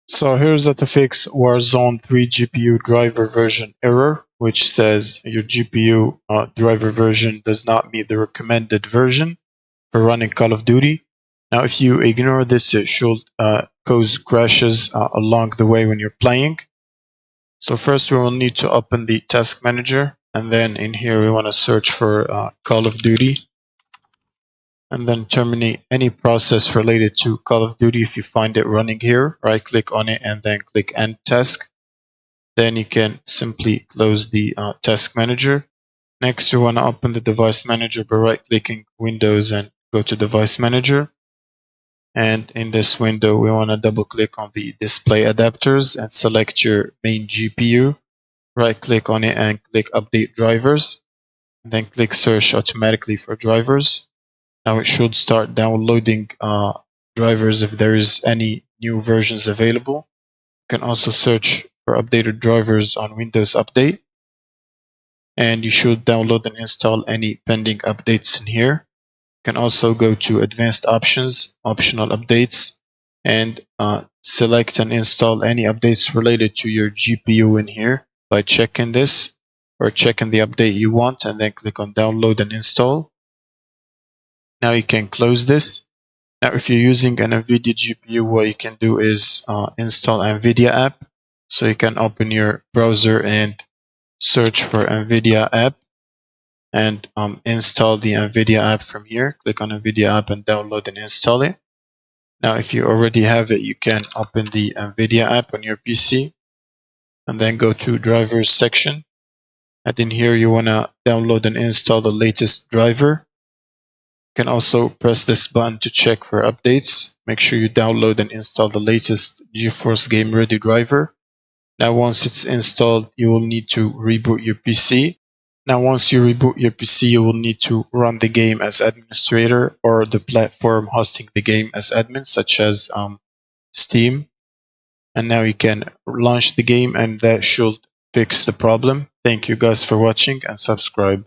So here's how to fix Warzone 3 GPU driver version error, which says your GPU driver version does not meet the recommended version for running Call of Duty. Now, if you ignore this, it should cause crashes along the way when you're playing. So first we will need to open the task manager, and then in here we want to search for Call of Duty, and then terminate any process related to Call of Duty. If you find it running here, right click on it and then click End Task. Then you can simply close the task manager. Next, you want to open the device manager by right clicking Windows and go to device manager. And in this window, we want to double click on the display adapters and select your main GPU. Right click on it and click update drivers. And then click search automatically for drivers. Now it should start downloading drivers if there is any new versions available. You can also search for updated drivers on Windows Update. And you should download and install any pending updates in here. You can also go to Advanced Options, Optional Updates, and select and install any updates related to your GPU in here by checking this or checking the update you want, and then click on Download and Install. Now you can close this. Now if you're using an NVIDIA GPU, what you can do is install NVIDIA app. So you can open your browser and search for NVIDIA app and install the NVIDIA app from here. Click on NVIDIA app and download and install it. Now if you already have it, you can open the NVIDIA app on your PC and then go to drivers section. And in here you want to download and install the latest driver. You can also press this button to check for updates. Make sure you download and install the latest GeForce Game Ready driver. Now once it's installed, you will need to reboot your PC. Now once you reboot your PC, you will need to run the game as administrator or the platform hosting the game as admin, such as Steam. And now you can launch the game, and that should fix the problem. Thank you guys for watching, and subscribe.